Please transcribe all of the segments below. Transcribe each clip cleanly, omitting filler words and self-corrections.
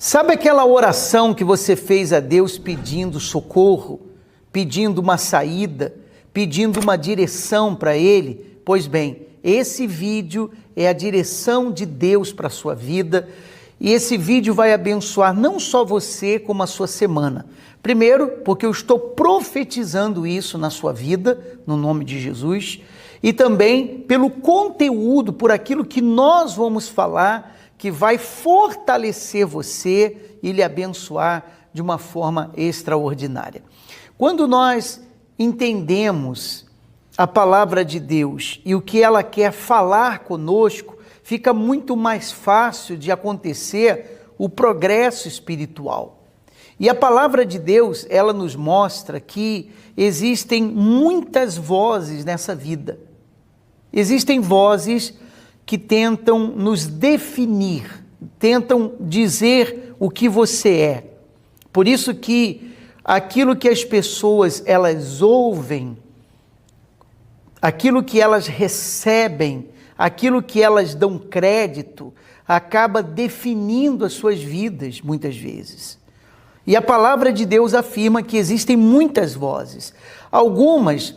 Sabe aquela oração que você fez a Deus pedindo socorro, pedindo uma saída, pedindo uma direção para Ele? Pois bem, esse vídeo é a direção de Deus para a sua vida e esse vídeo vai abençoar não só você, como a sua semana. Primeiro, porque eu estou profetizando isso na sua vida, no nome de Jesus, e também pelo conteúdo, por aquilo que nós vamos falar, que vai fortalecer você e lhe abençoar de uma forma extraordinária. Quando nós entendemos a palavra de Deus e o que ela quer falar conosco, fica muito mais fácil de acontecer o progresso espiritual. E a palavra de Deus, ela nos mostra que existem muitas vozes nessa vida. Existem vozes que tentam nos definir, tentam dizer o que você é. Por isso que aquilo que as pessoas elas ouvem, aquilo que elas recebem, aquilo que elas dão crédito, acaba definindo as suas vidas muitas vezes. E a palavra de Deus afirma que existem muitas vozes. Algumas,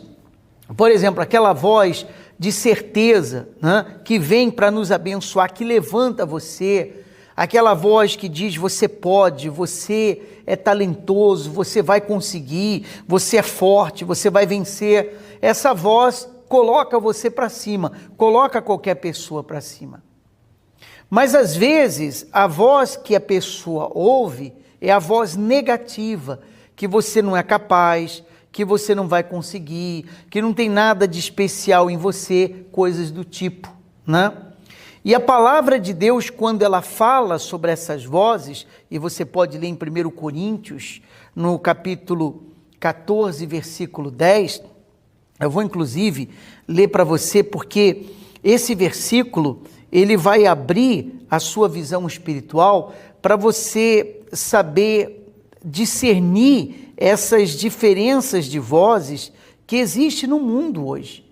por exemplo, aquela voz de certeza, né, que vem para nos abençoar, que levanta você, aquela voz que diz você pode, você é talentoso, você vai conseguir, você é forte, você vai vencer. Essa voz coloca você para cima, coloca qualquer pessoa para cima. Mas às vezes a voz que a pessoa ouve é a voz negativa, que você não é capaz, que você não vai conseguir, que não tem nada de especial em você, coisas do tipo, né? E a palavra de Deus, quando ela fala sobre essas vozes, e você pode ler em 1 Coríntios, no capítulo 14, versículo 10, eu vou inclusive ler para você, porque esse versículo, ele vai abrir a sua visão espiritual para você saber discernir essas diferenças de vozes que existem no mundo hoje.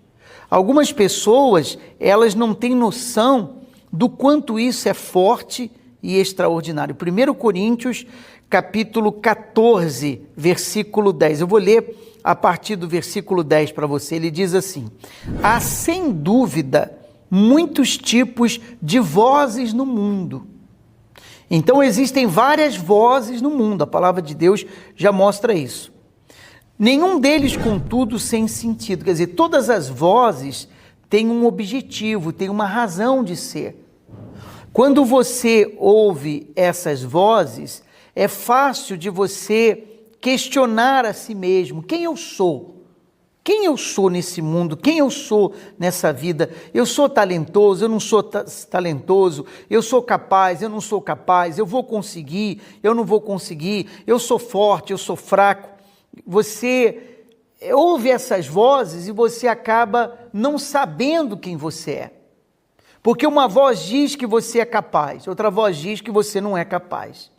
Algumas pessoas, elas não têm noção do quanto isso é forte e extraordinário. 1 Coríntios, capítulo 14, versículo 10. Eu vou ler a partir do versículo 10 para você. Ele diz assim: há sem dúvida muitos tipos de vozes no mundo. Então existem várias vozes no mundo, a palavra de Deus já mostra isso. Nenhum deles, contudo, sem sentido. Quer dizer, todas as vozes têm um objetivo, têm uma razão de ser. Quando você ouve essas vozes, é fácil de você questionar a si mesmo: quem eu sou? Quem eu sou nesse mundo? Quem eu sou nessa vida? Eu sou talentoso? Eu não sou talentoso? Eu sou capaz? Eu não sou capaz? Eu vou conseguir? Eu não vou conseguir? Eu sou forte? Eu sou fraco? Você ouve essas vozes e você acaba não sabendo quem você é. Porque uma voz diz que você é capaz, outra voz diz que você não é capaz.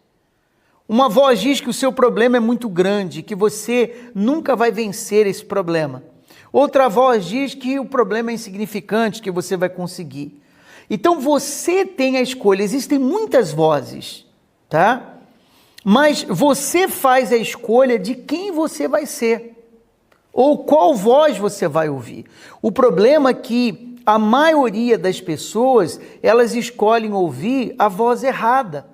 Uma voz diz que o seu problema é muito grande, que você nunca vai vencer esse problema. Outra voz diz que o problema é insignificante, que você vai conseguir. Então você tem a escolha, existem muitas vozes, tá? Mas você faz a escolha de quem você vai ser, ou qual voz você vai ouvir. O problema é que a maioria das pessoas, elas escolhem ouvir a voz errada.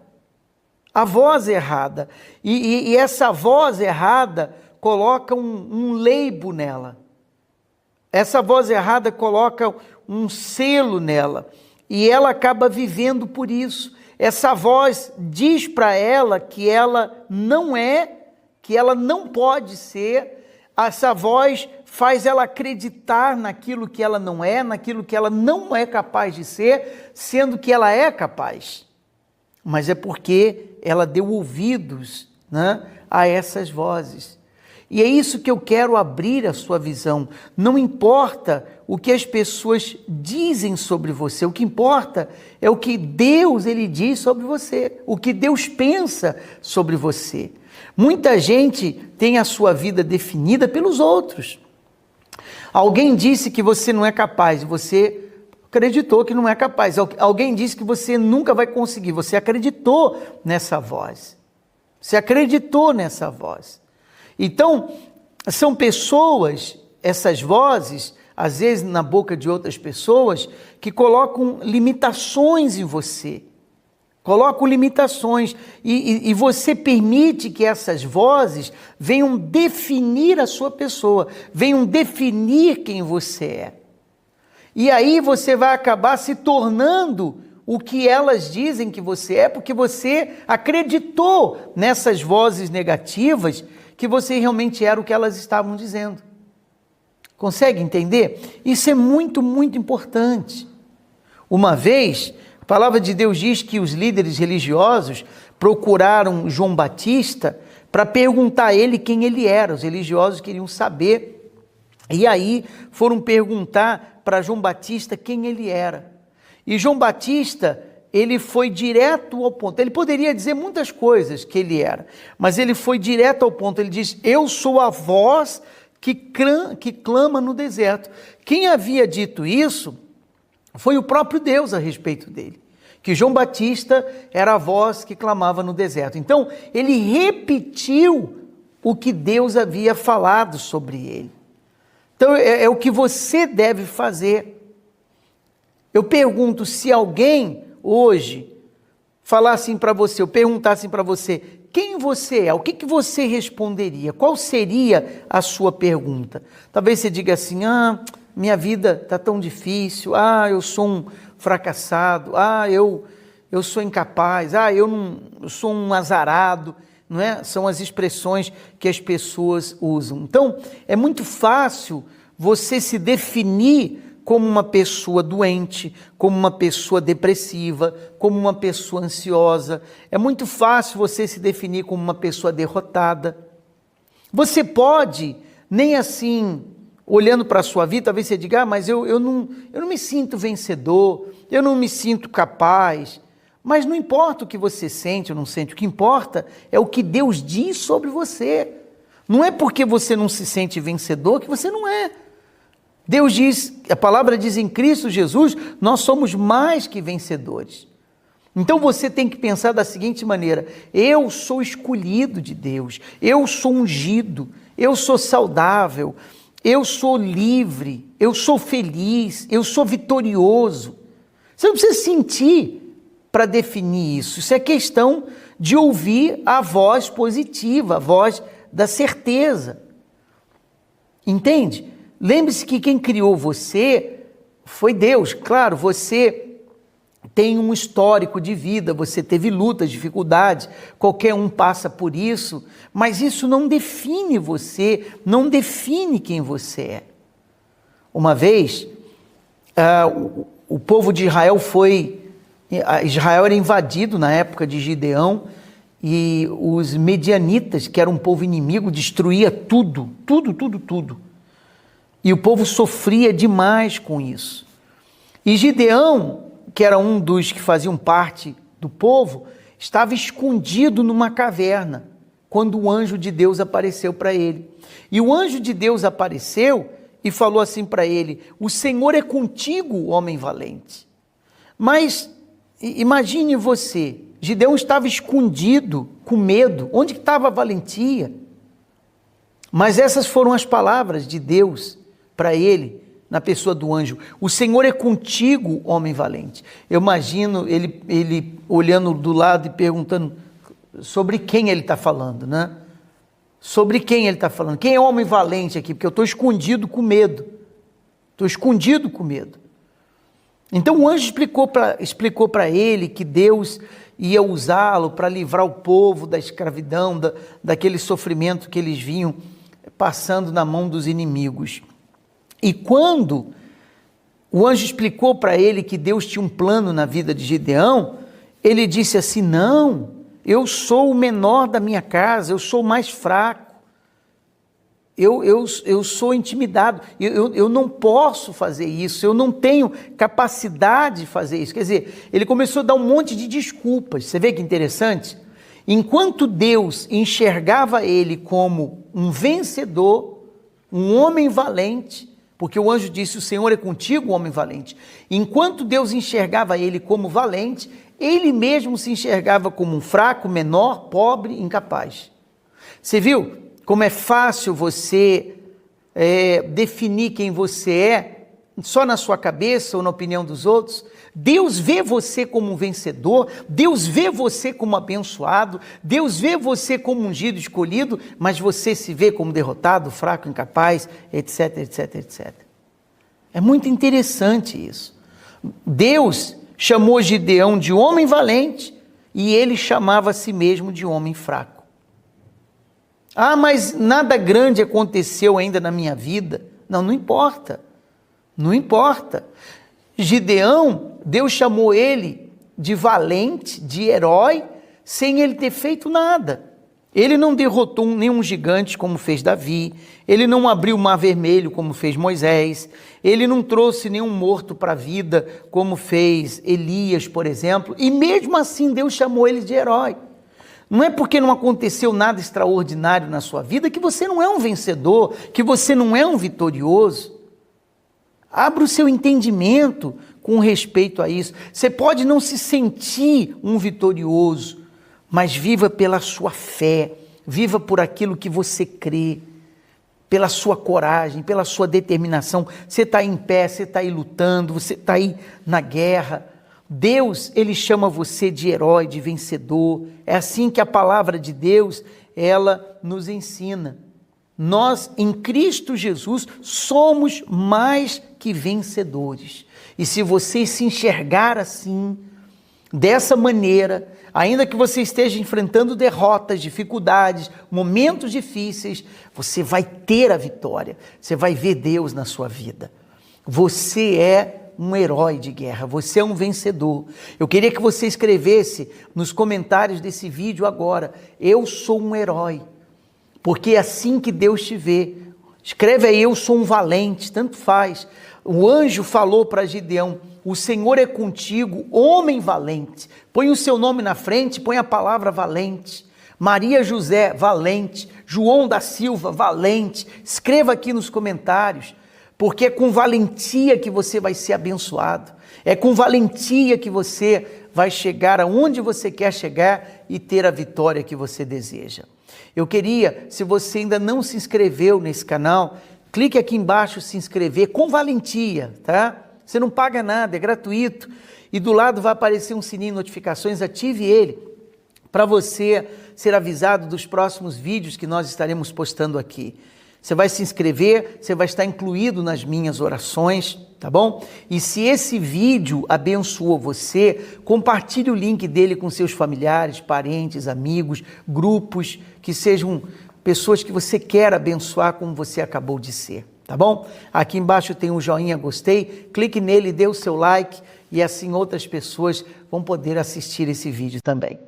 A voz errada, e essa voz errada coloca um label nela, essa voz errada coloca um selo nela, e ela acaba vivendo por isso. Essa voz diz para ela que ela não é, que ela não pode ser, essa voz faz ela acreditar naquilo que ela não é, naquilo que ela não é capaz de ser, sendo que ela é capaz. Mas é porque ela deu ouvidos, né, a essas vozes. E é isso que eu quero abrir a sua visão. Não importa o que as pessoas dizem sobre você, o que importa é o que Deus ele diz sobre você, o que Deus pensa sobre você. Muita gente tem a sua vida definida pelos outros. Alguém disse que você não é capaz, você acreditou que não é capaz. Alguém disse que você nunca vai conseguir. Você acreditou nessa voz. Você acreditou nessa voz. Então, são pessoas, essas vozes, às vezes na boca de outras pessoas, que colocam limitações em você. Colocam limitações. E você permite que essas vozes venham definir a sua pessoa, venham definir quem você é. E aí você vai acabar se tornando o que elas dizem que você é, porque você acreditou nessas vozes negativas que você realmente era o que elas estavam dizendo. Consegue entender? Isso é muito, muito importante. Uma vez, a palavra de Deus diz que os líderes religiosos procuraram João Batista para perguntar a ele quem ele era. Os religiosos queriam saber. E aí foram perguntar para João Batista quem ele era. E João Batista, ele foi direto ao ponto. Ele poderia dizer muitas coisas que ele era, mas ele foi direto ao ponto. Ele diz: eu sou a voz que clama no deserto. Quem havia dito isso foi o próprio Deus a respeito dele, que João Batista era a voz que clamava no deserto. Então, ele repetiu o que Deus havia falado sobre ele. Então, é o que você deve fazer. Eu pergunto, se alguém hoje falasse para você, eu perguntasse para você, quem você é? O que você responderia? Qual seria a sua pergunta? Talvez você diga assim: minha vida está tão difícil, eu sou um fracassado, eu sou incapaz, eu sou um azarado. Não é? São as expressões que as pessoas usam. Então, é muito fácil você se definir como uma pessoa doente, como uma pessoa depressiva, como uma pessoa ansiosa. É muito fácil você se definir como uma pessoa derrotada. Você pode, nem assim, olhando para a sua vida, talvez você diga: mas eu não me sinto vencedor, eu não me sinto capaz. Mas não importa o que você sente ou não sente, o que importa é o que Deus diz sobre você. Não é porque você não se sente vencedor que você não é. Deus diz, a palavra diz: em Cristo Jesus, nós somos mais que vencedores. Então você tem que pensar da seguinte maneira: eu sou escolhido de Deus, eu sou ungido, eu sou saudável, eu sou livre, eu sou feliz, eu sou vitorioso. Você não precisa sentir para definir isso. Isso é questão de ouvir a voz positiva, a voz da certeza. Entende? Lembre-se que quem criou você foi Deus. Claro, você tem um histórico de vida, você teve lutas, dificuldades, qualquer um passa por isso, mas isso não define você, não define quem você é. Uma vez, o povo de Israel era invadido na época de Gideão, e os medianitas, que eram um povo inimigo, destruía tudo. E o povo sofria demais com isso. E Gideão, que era um dos que faziam parte do povo, estava escondido numa caverna, quando o anjo de Deus apareceu para ele. E o anjo de Deus apareceu e falou assim para ele: o Senhor é contigo, homem valente. Mas imagine você, Gideão estava escondido, com medo. Onde estava a valentia? Mas essas foram as palavras de Deus para ele, na pessoa do anjo: o Senhor é contigo, homem valente. Eu imagino ele olhando do lado e perguntando sobre quem ele está falando, né? Sobre quem ele está falando? Quem é homem valente aqui? Porque eu estou escondido com medo. Então o anjo explicou para ele que Deus ia usá-lo para livrar o povo da escravidão, daquele sofrimento que eles vinham passando na mão dos inimigos. E quando o anjo explicou para ele que Deus tinha um plano na vida de Gideão, ele disse assim: não, eu sou o menor da minha casa, eu sou o mais fraco. Eu sou intimidado, eu não posso fazer isso, eu não tenho capacidade de fazer isso. Quer dizer, ele começou a dar um monte de desculpas. Você vê que interessante? Enquanto Deus enxergava ele como um vencedor, um homem valente, Porque o anjo disse: o Senhor é contigo, homem valente. Enquanto Deus enxergava ele como valente, ele mesmo se enxergava como um fraco, menor, pobre, incapaz. Você viu como é fácil você definir quem você é só na sua cabeça ou na opinião dos outros? Deus vê você como um vencedor, Deus vê você como abençoado, Deus vê você como ungido, escolhido, mas você se vê como derrotado, fraco, incapaz, etc, etc, etc. É muito interessante isso. Deus chamou Gideão de homem valente e ele chamava a si mesmo de homem fraco. Ah, mas nada grande aconteceu ainda na minha vida. Não importa. Não importa. Gideão, Deus chamou ele de valente, de herói, sem ele ter feito nada. Ele não derrotou nenhum gigante como fez Davi, ele não abriu o mar vermelho como fez Moisés, ele não trouxe nenhum morto para a vida como fez Elias, por exemplo, e mesmo assim Deus chamou ele de herói. Não é porque não aconteceu nada extraordinário na sua vida que você não é um vencedor, que você não é um vitorioso. Abra o seu entendimento com respeito a isso. Você pode não se sentir um vitorioso, mas viva pela sua fé, viva por aquilo que você crê, pela sua coragem, pela sua determinação. Você está em pé, você está aí lutando, você está aí na guerra. Deus, ele chama você de herói, de vencedor. É assim que a palavra de Deus, ela nos ensina. Nós, em Cristo Jesus, somos mais que vencedores. E se você se enxergar assim, dessa maneira, ainda que você esteja enfrentando derrotas, dificuldades, momentos difíceis, você vai ter a vitória. Você vai ver Deus na sua vida. Você é um herói de guerra, você é um vencedor. Eu queria que você escrevesse nos comentários desse vídeo agora: eu sou um herói. Porque é assim que Deus te vê. Escreve aí: eu sou um valente, tanto faz. O anjo falou para Gideão: o Senhor é contigo, homem valente. Põe o seu nome na frente, põe a palavra valente. Maria José, valente. João da Silva, valente. Escreva aqui nos comentários, porque é com valentia que você vai ser abençoado. É com valentia que você vai chegar aonde você quer chegar e ter a vitória que você deseja. Eu queria, se você ainda não se inscreveu nesse canal, clique aqui embaixo, se inscrever com valentia, tá? Você não paga nada, é gratuito. E do lado vai aparecer um sininho de notificações, ative ele, para você ser avisado dos próximos vídeos que nós estaremos postando aqui. Você vai se inscrever, você vai estar incluído nas minhas orações, tá bom? E se esse vídeo abençoou você, compartilhe o link dele com seus familiares, parentes, amigos, grupos, que sejam pessoas que você quer abençoar como você acabou de ser, tá bom? Aqui embaixo tem um joinha, gostei, clique nele, dê o seu like e assim outras pessoas vão poder assistir esse vídeo também.